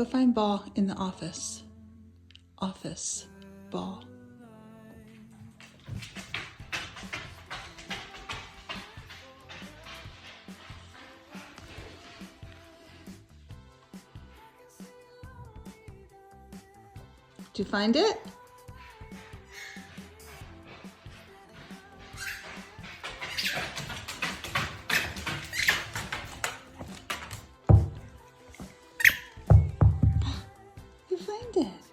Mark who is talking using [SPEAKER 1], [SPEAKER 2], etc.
[SPEAKER 1] Go find ball in the office. Office. Ball. Did you find it? You find it.